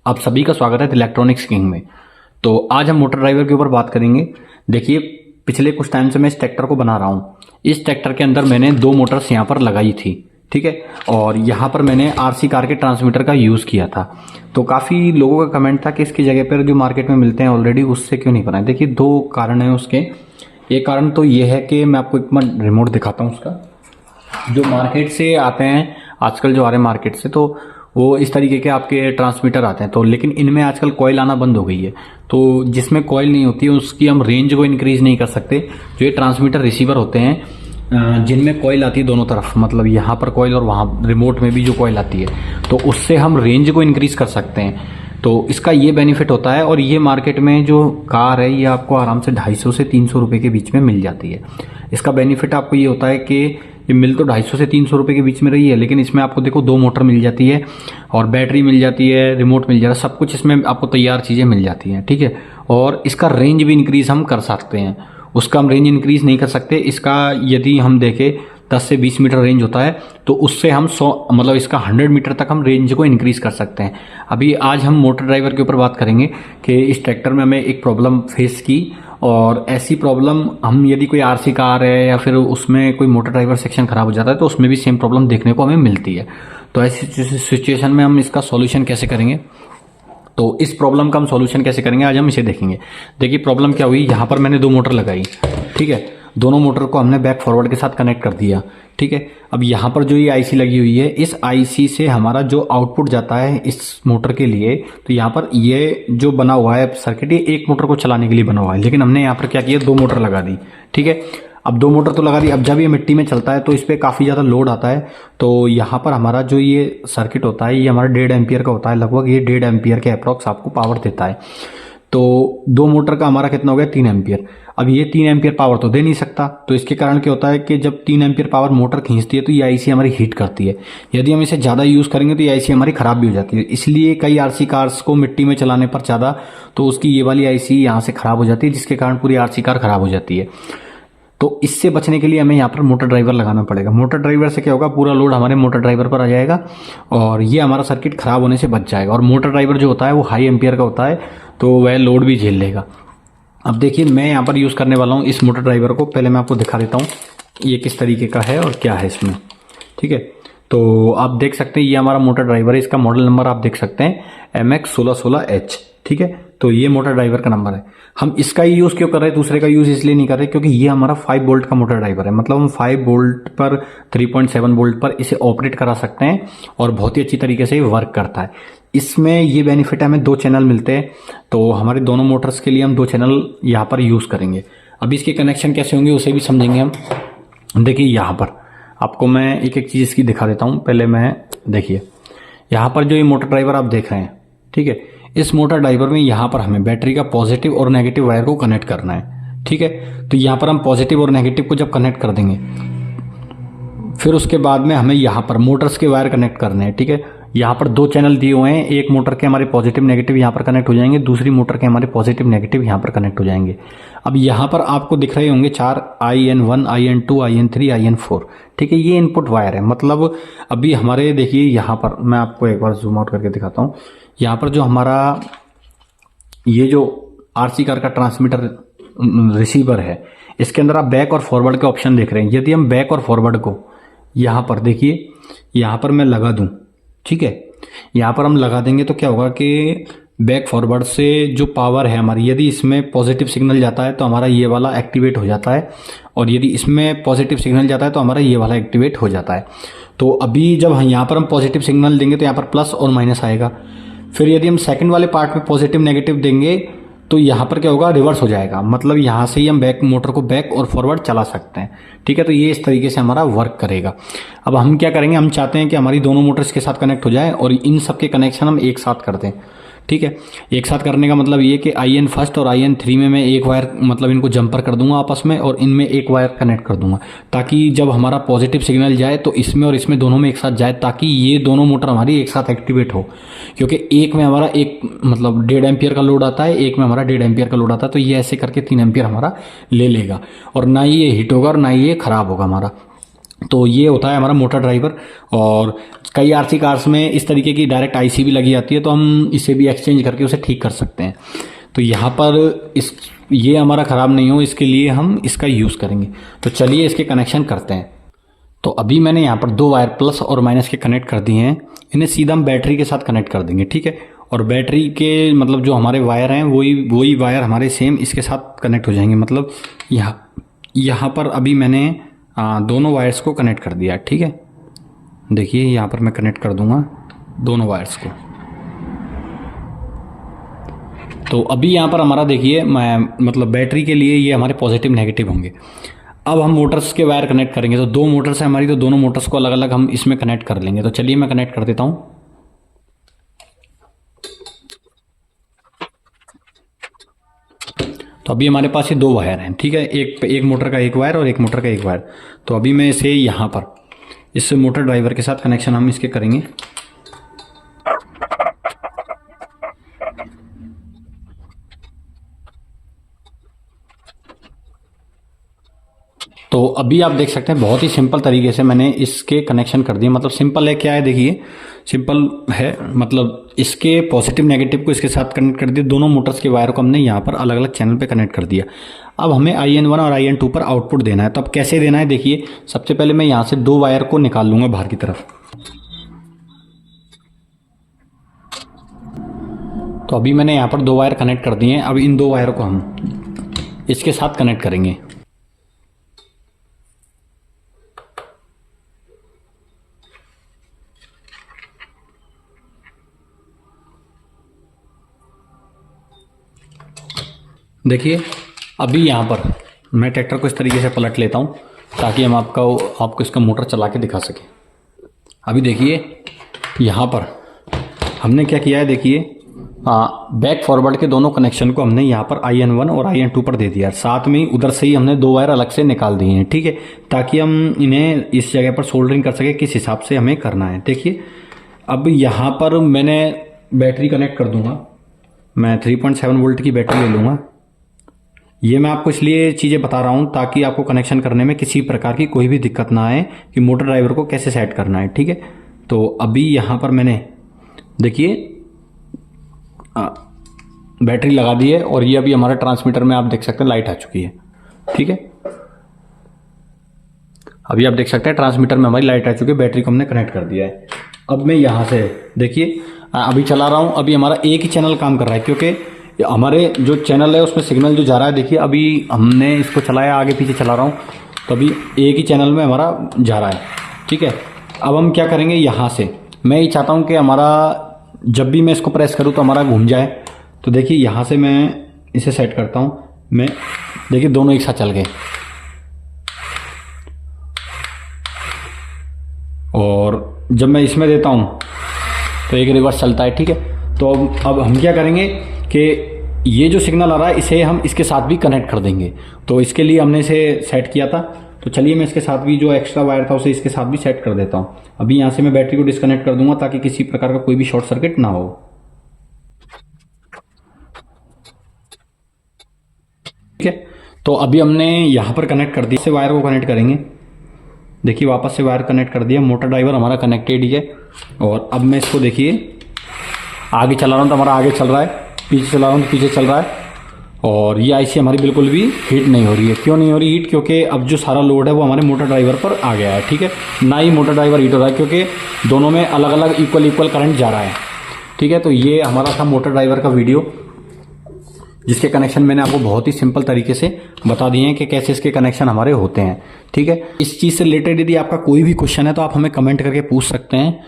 आप सभी का स्वागत है इलेक्ट्रॉनिक्स किंग में। तो आज हम मोटर ड्राइवर के ऊपर बात करेंगे। देखिए, पिछले कुछ टाइम से मैं इस ट्रैक्टर को बना रहा हूँ। इस ट्रैक्टर के अंदर मैंने दो मोटर्स यहाँ पर लगाई थी, ठीक है। और यहाँ पर मैंने आरसी कार के ट्रांसमीटर का यूज़ किया था। तो काफ़ी लोगों का कमेंट था कि इसकी जगह पर जो मार्केट में मिलते हैं ऑलरेडी, उससे क्यों नहीं बनाए। देखिए, दो कारण हैं उसके। एक कारण तो ये है कि मैं आपको एक मिनट रिमोट दिखाता हूँ उसका। जो मार्केट से आते हैं आजकल, जो आ रहे हैं मार्केट से, तो वो इस तरीके के आपके ट्रांसमीटर आते हैं। तो लेकिन इनमें आजकल कॉइल आना बंद हो गई है। तो जिसमें कॉइल नहीं होती है उसकी हम रेंज को इंक्रीज नहीं कर सकते। जो ये ट्रांसमीटर रिसीवर होते हैं जिनमें कॉइल आती है दोनों तरफ, मतलब यहाँ पर कॉइल और वहाँ रिमोट में भी जो कॉइल आती है, तो उससे हम रेंज को इंक्रीज कर सकते हैं। तो इसका ये बेनिफिट होता है। और ये मार्केट में जो कार है ये आपको आराम से 250 से 300 रुपये के बीच में मिल जाती है। इसका बेनिफिट आपको ये होता है कि ये मिल तो 250 से 300 रुपये के बीच में रही है, लेकिन इसमें आपको देखो दो मोटर मिल जाती है और बैटरी मिल जाती है, रिमोट मिल जाता है, सब कुछ इसमें आपको तैयार चीज़ें मिल जाती हैं, ठीक है। और इसका रेंज भी इंक्रीज़ हम कर सकते हैं। उसका हम रेंज इंक्रीज़ नहीं कर सकते। इसका यदि हम देखें 10 से 20 मीटर रेंज होता है, तो उससे हम 100 मतलब इसका 100 मीटर तक हम रेंज को इंक्रीज़ कर सकते हैं। अभी आज हम मोटर ड्राइवर के ऊपर बात करेंगे कि इस ट्रैक्टर में हमें एक प्रॉब्लम फेस की, और ऐसी प्रॉब्लम हम यदि कोई आरसी कार है या फिर उसमें कोई मोटर ड्राइवर सेक्शन खराब हो जाता है तो उसमें भी सेम प्रॉब्लम देखने को हमें मिलती है। तो ऐसी सिचुएशन में हम इसका सॉल्यूशन कैसे करेंगे, तो इस प्रॉब्लम का हम सॉल्यूशन कैसे करेंगे आज हम इसे देखेंगे। देखिए, प्रॉब्लम क्या हुई। यहाँ पर मैंने दो मोटर लगाई, ठीक है। दोनों मोटर को हमने बैक फॉरवर्ड के साथ कनेक्ट कर दिया, ठीक है। अब यहाँ पर जो ये आईसी लगी हुई है, इस आईसी से हमारा जो आउटपुट जाता है इस मोटर के लिए, तो यहाँ पर ये जो बना हुआ है सर्किट, ये एक मोटर को चलाने के लिए बना हुआ है। लेकिन हमने यहाँ पर क्या किया, दो मोटर लगा दी, ठीक है। अब दो मोटर तो लगा दी। अब जब ये मिट्टी में चलता है तो इस पर काफ़ी ज़्यादा लोड आता है। तो यहाँ पर हमारा जो ये सर्किट होता है ये हमारा 1.5 एम्पियर का होता है लगभग। ये 1.5 एम्पियर के अप्रॉक्स आपको पावर देता है। तो दो मोटर का हमारा कितना हो गया, 3 एम्पियर। अब ये 3 एम्पियर पावर तो दे नहीं सकता। तो इसके कारण क्या होता है कि जब 3 एम्पियर पावर मोटर खींचती है तो ये आईसी हमारी हीट करती है। यदि हम इसे ज़्यादा यूज़ करेंगे तो ये आईसी हमारी ख़राब भी हो जाती है। इसलिए कई आरसी कार्स को मिट्टी में चलाने पर ज़्यादा, तो उसकी ये वाली आईसी यहाँ से ख़राब हो जाती है, जिसके कारण पूरी आरसी कार ख़राब हो जाती है। तो इससे बचने के लिए हमें यहाँ पर मोटर ड्राइवर लगाना पड़ेगा। मोटर ड्राइवर से क्या होगा, पूरा लोड हमारे मोटर ड्राइवर पर आ जाएगा और ये हमारा सर्किट खराब होने से बच जाएगा। और मोटर ड्राइवर जो होता है वो हाई एम्पियर का होता है, तो वह लोड भी झेल लेगा। अब देखिए, मैं यहाँ पर यूज़ करने वाला हूँ इस मोटर ड्राइवर को। पहले मैं आपको दिखा देता हूँ ये किस तरीके का है और क्या है इसमें, ठीक है। तो आप देख सकते हैं ये हमारा मोटर ड्राइवर है। इसका मॉडल नंबर आप देख सकते हैं MX1616H, ठीक है। तो ये मोटर ड्राइवर का नंबर है। हम इसका ही यूज़ क्यों कर रहे हैं, दूसरे का यूज़ इसलिए नहीं कर रहे क्योंकि ये हमारा 5 वोल्ट का मोटर ड्राइवर है। मतलब हम 5 वोल्ट पर 3.7 वोल्ट पर इसे ऑपरेट करा सकते हैं और बहुत ही अच्छी तरीके से ये वर्क करता है। इसमें ये बेनिफिट है, हमें 2 चैनल मिलते हैं। तो हमारे दोनों मोटर्स के लिए हम 2 चैनल यहाँ पर यूज़ करेंगे। अब इसके कनेक्शन कैसे होंगे उसे भी समझेंगे हम। देखिए, यहाँ पर आपको मैं एक एक चीज़ इसकी दिखा देता हूँ। पहले मैं देखिए, यहाँ पर जो ये मोटर ड्राइवर आप देख रहे हैं, ठीक है। इस मोटर ड्राइवर में यहाँ पर हमें बैटरी का पॉजिटिव और नेगेटिव वायर को कनेक्ट करना है, ठीक है। तो यहाँ पर हम पॉजिटिव और नेगेटिव को जब कनेक्ट कर देंगे, फिर उसके बाद में हमें यहाँ पर मोटर्स के वायर कनेक्ट करने हैं, ठीक है। यहाँ पर 2 चैनल दिए हुए हैं। एक मोटर के हमारे पॉजिटिव नेगेटिव यहाँ पर कनेक्ट हो जाएंगे, दूसरी मोटर के हमारे पॉजिटिव नेगेटिव यहाँ पर कनेक्ट हो जाएंगे। अब यहाँ पर आपको दिख रहे होंगे 4 IN1, IN2, IN3, IN4, ठीक है। ये इनपुट वायर है। मतलब अभी हमारे देखिए यहाँ पर मैं आपको एक बार जूम आउट करके दिखाता हूँ। यहाँ पर जो हमारा ये जो आरसी कार का ट्रांसमीटर रिसीवर है, इसके अंदर आप बैक और फॉरवर्ड के ऑप्शन देख रहे हैं। यदि हम बैक और फॉरवर्ड को यहाँ पर देखिए, यहाँ पर मैं लगा दूँ, ठीक है। यहाँ पर हम लगा देंगे तो क्या होगा कि बैक फॉरवर्ड से जो पावर है हमारी, यदि इसमें पॉजिटिव सिग्नल जाता है तो हमारा ये वाला एक्टिवेट हो जाता है, और यदि इसमें पॉजिटिव सिग्नल जाता है तो हमारा ये वाला एक्टिवेट हो जाता है। तो अभी जब यहाँ पर हम पॉजिटिव सिग्नल देंगे तो यहाँ पर प्लस और माइनस आएगा। फिर यदि हम सेकंड वाले पार्ट में पॉजिटिव नेगेटिव देंगे तो यहाँ पर क्या होगा, रिवर्स हो जाएगा। मतलब यहाँ से ही हम बैक मोटर को बैक और फॉरवर्ड चला सकते हैं, ठीक है। तो ये इस तरीके से हमारा वर्क करेगा। अब हम क्या करेंगे, हम चाहते हैं कि हमारी दोनों मोटर्स के साथ कनेक्ट हो जाए और इन सब के कनेक्शन हम एक साथ कर दें, ठीक है। एक साथ करने का मतलब ये कि IN फर्स्ट और IN3 में मैं एक वायर, मतलब इनको जंपर कर दूंगा आपस में, और इनमें एक वायर कनेक्ट कर दूंगा, ताकि जब हमारा पॉजिटिव सिग्नल जाए तो इसमें और इसमें दोनों में एक साथ जाए, ताकि ये दोनों मोटर हमारी एक साथ एक्टिवेट हो। क्योंकि एक में हमारा एक मतलब 1.5 एम्पियर का लोड आता है, एक में हमारा 1.5 एम्पियर का लोड आता है। तो ये ऐसे करके 3 एम्पियर हमारा ले लेगा और ना ही ये हीट होगा और ना ही ये खराब होगा हमारा। तो ये होता है हमारा मोटर ड्राइवर। और कई आरसी कार्स में इस तरीके की डायरेक्ट आईसी भी लगी आती है, तो हम इसे भी एक्सचेंज करके उसे ठीक कर सकते हैं। तो यहाँ पर ये हमारा ख़राब नहीं हो इसके लिए हम इसका यूज़ करेंगे। तो चलिए इसके कनेक्शन करते हैं। तो अभी मैंने यहाँ पर 2 वायर प्लस और माइनस के कनेक्ट कर दिए हैं। इन्हें सीधा हम बैटरी के साथ कनेक्ट कर देंगे, ठीक है। और बैटरी के मतलब जो हमारे वायर हैं वही वायर हमारे सेम इसके साथ कनेक्ट हो जाएंगे। मतलब यहाँ पर अभी मैंने दोनों वायर्स को कनेक्ट कर दिया, ठीक है। देखिए यहाँ पर मैं कनेक्ट कर दूंगा दोनों वायर्स को। तो अभी यहाँ पर हमारा देखिए मतलब बैटरी के लिए ये हमारे पॉजिटिव नेगेटिव होंगे। अब हम मोटर्स के वायर कनेक्ट करेंगे। तो 2 मोटर्स है हमारी, तो दोनों मोटर्स को अलग अलग हम इसमें कनेक्ट कर लेंगे। तो चलिए मैं कनेक्ट कर देता हूँ। तो अभी हमारे पास ये 2 वायर हैं, ठीक है। एक मोटर का एक वायर और एक मोटर का एक वायर। तो अभी मैं इसे यहाँ पर इस मोटर ड्राइवर के साथ कनेक्शन हम इसके करेंगे। तो अभी आप देख सकते हैं बहुत ही सिंपल तरीके से मैंने इसके कनेक्शन कर दिए। मतलब सिंपल है क्या है, देखिए सिंपल है। मतलब इसके पॉजिटिव नेगेटिव को इसके साथ कनेक्ट कर दिया। दोनों मोटर्स के वायर को हमने यहाँ पर अलग अलग चैनल पे कनेक्ट कर दिया। अब हमें IN1 और IN2 पर आउटपुट देना है। तो अब कैसे देना है, देखिए सबसे पहले मैं यहाँ से 2 वायर को निकाल लूँगा बाहर की तरफ। तो अभी मैंने यहाँ पर 2 वायर कनेक्ट कर दिए हैं। अब इन 2 वायर को हम इसके साथ कनेक्ट करेंगे। देखिए अभी यहाँ पर मैं ट्रैक्टर को इस तरीके से पलट लेता हूँ ताकि हम आपको इसका मोटर चला के दिखा सकें। अभी देखिए यहाँ पर हमने क्या किया है, देखिए बैक फॉरवर्ड के दोनों कनेक्शन को हमने यहाँ पर IN1 और IN2 पर दे दिया। साथ में उधर से ही हमने 2 वायर अलग से निकाल दिए हैं, ठीक है, ताकि हम इन्हें इस जगह पर सोल्डरिंग कर सके किस हिसाब से हमें करना है। देखिए अब यहाँ पर मैंने बैटरी कनेक्ट कर दूंगा। मैं 3.7 वोल्ट की बैटरी ले लूँगा। ये मैं आपको इसलिए चीज़ें बता रहा हूँ ताकि आपको कनेक्शन करने में किसी प्रकार की कोई भी दिक्कत ना आए कि मोटर ड्राइवर को कैसे सेट करना है, ठीक है। तो अभी यहाँ पर मैंने देखिए बैटरी लगा दी है और ये अभी हमारे ट्रांसमीटर में आप देख सकते हैं लाइट आ चुकी है, ठीक है। अभी आप देख सकते हैं ट्रांसमीटर में हमारी लाइट आ चुकी है, बैटरी को हमने कनेक्ट कर दिया है। अब मैं यहाँ से देखिए अभी चला रहा हूँ। अभी हमारा एक ही चैनल काम कर रहा है क्योंकि हमारे जो चैनल है उसमें सिग्नल जो जा रहा है, देखिए अभी हमने इसको चलाया, आगे पीछे चला रहा हूँ, तो अभी एक ही चैनल में हमारा जा रहा है, ठीक है। अब हम क्या करेंगे, यहाँ से मैं ये चाहता हूँ कि हमारा जब भी मैं इसको प्रेस करूँ तो हमारा घूम जाए। तो देखिए यहाँ से मैं इसे सेट करता हूँ। मैं देखिए दोनों एक साथ चल गए और जब मैं इसमें देता हूँ तो एक रिवर्स चलता है, ठीक है। तो अब हम क्या करेंगे कि ये जो सिग्नल आ रहा है इसे हम इसके साथ भी कनेक्ट कर देंगे। तो इसके लिए हमने इसे सेट किया था। तो चलिए मैं इसके साथ भी जो एक्स्ट्रा वायर था उसे इसके साथ भी सेट कर देता हूँ। अभी यहाँ से मैं बैटरी को डिस्कनेक्ट कर दूंगा ताकि किसी प्रकार का कोई भी शॉर्ट सर्किट ना हो, ठीक है। तो अभी हमने यहाँ पर कनेक्ट कर दिया, से वायर को कनेक्ट करेंगे। देखिए वापस से वायर कनेक्ट कर दिया, मोटर ड्राइवर हमारा कनेक्टेड ही है। और अब मैं इसको देखिए आगे चला रहा हूँ तो हमारा आगे चल रहा है, पीछे चला रहा हूँ तो पीछे चल रहा है। और ये आईसी हमारी बिल्कुल भी हीट नहीं हो रही है। क्यों नहीं हो रही हीट, क्योंकि अब जो सारा लोड है वो हमारे मोटर ड्राइवर पर आ गया है, ठीक है। ना ही मोटर ड्राइवर हीट हो रहा है क्योंकि दोनों में अलग अलग इक्वल करंट जा रहा है, ठीक है। तो ये हमारा था मोटर ड्राइवर का वीडियो, जिसके कनेक्शन मैंने आपको बहुत ही सिंपल तरीके से बता दिए हैं कि कैसे इसके कनेक्शन हमारे होते हैं, ठीक है। इस चीज़ से रिलेटेड यदि आपका कोई भी क्वेश्चन है तो आप हमें कमेंट करके पूछ सकते हैं।